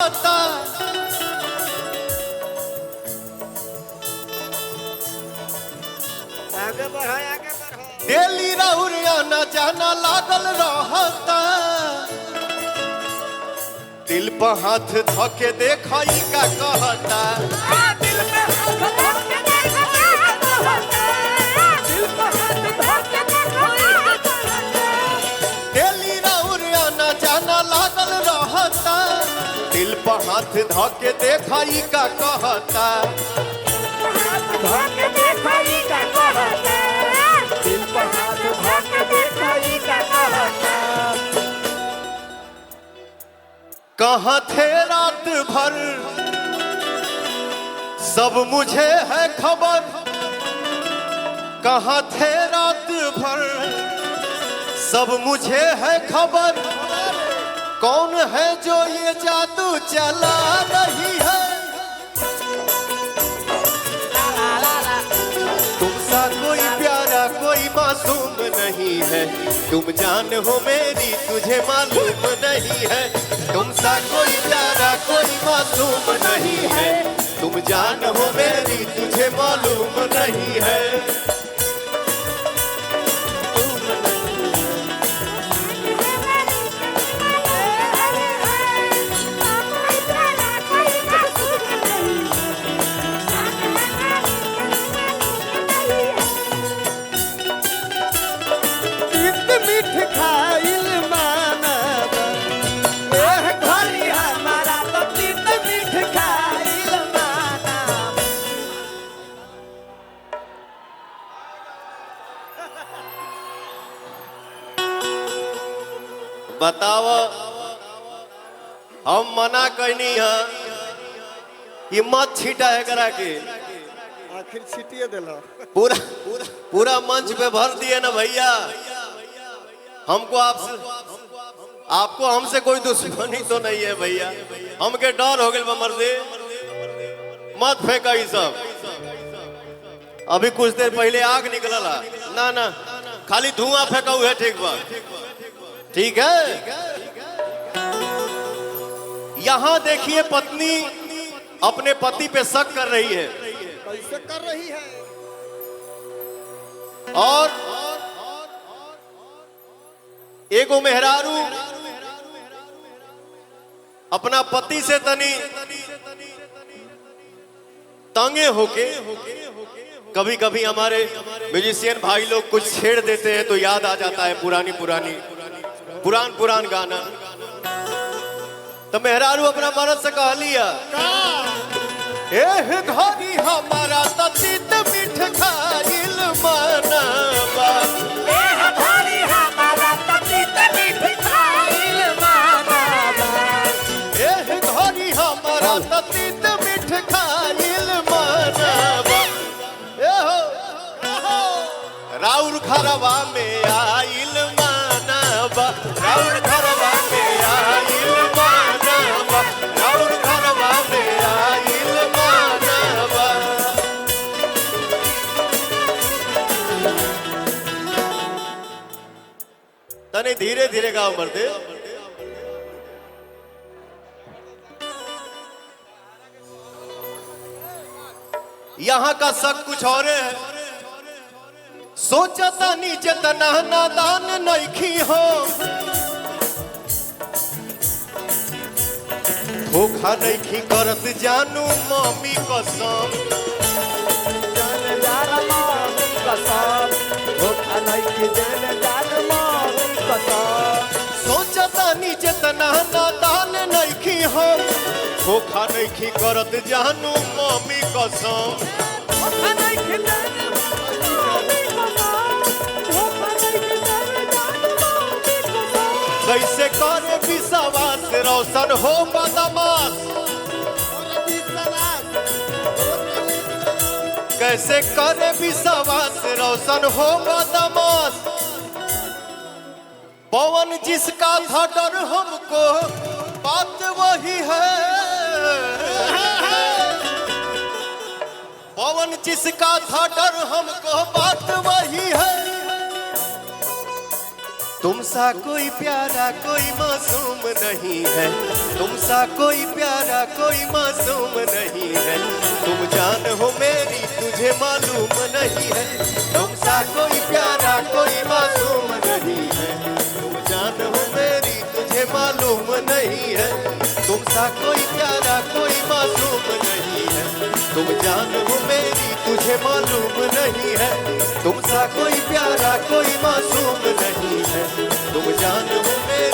कहता आगे बढ़ो डेली राउर आना जाना लागल रहता दिल पर हाथ धके देखई का कहता डेली राउर आना जाना लागल रहता दिल पर हाथ धके देखई का कहता कहाँ थे रात भर सब मुझे है खबर कहाँ थे रात भर सब मुझे है खबर कौन है जो ये जादू चला रही है तुमसा कोई प्यारा कोई मासूम नहीं है तुम जान हो मेरी तुझे मालूम नहीं है तुमसा कोई प्यारा कोई मासूम नहीं है तुम जान हो मेरी तुझे मालूम नहीं है बताओ हम मना करनी है ये मत छीटा है करा के आखिर छिटिए दिला पूरा पूरा मंच पे भर दिए ना भैया हमको आपको हमसे कोई दुश्मनी तो नहीं है भैया हमके डर हो गए मर्दे मत फेंका ये सब अभी कुछ देर पहले आग निकला ना ना खाली धुआं फेंका हुआ है ठीक बात ठीक है यहां देखिए पत्नी अपने पति पे शक कर रही है कैसे कर रही है और एगो मेहरारू अपना पति से तनी तंगे होके कभी कभी हमारे म्यूजिशियन भाई लोग कुछ छेड़ देते हैं तो याद आ जाता है पुरान गाना तो मेहरारू अपना मर्द से कह लिया एह घड़ी हमारा ततीत मीठ खाइल मानवा एह घड़ी हमारा ततीत मीठ खाइल मानवा एह घड़ी हमारा ततीत मीठ खाइल मानवा राउर घरवा में आइल मानवा राउर घरवा में आइल मानवा राउर घरवा में आइल मानवा तने धीरे धीरे गाओ मर्दे यहाँ का शक कुछ और है सोचता नीचे तना नादान नइखी हो धोखा नइखी करत जानू मम्मी कसम जान यार मारी कसम धोखा नहीं की जान जान मारी कसम सोचता नीचे तना नादान नइखी हो धोखा नइखी करत जानू मम्मी कसम धोखा नहीं की जान कैसे करे विश्वास रोशन हो बदमाश कैसे करे विश्वास रोशन हो बदमाश पवन जिसका था डर हमको बात वही है पवन जिसका था डर हमको बात वही है तुम सा कोई प्यारा कोई मासूम नहीं है, तुम सा कोई प्यारा कोई मासूम नहीं है, तुम जान हो मेरी तुझे मालूम नहीं है, तुम सा कोई प्यारा कोई मासूम नहीं है, तुम जान हो मेरी तुझे मालूम नहीं है, तुम सा कोई प्यारा कोई मासूम नहीं है, तुम जान हो मेरी तुझे मालूम नहीं है, तुम सा कोई प्यारा कोई मासूम नहीं है, तुम जान हो मेरी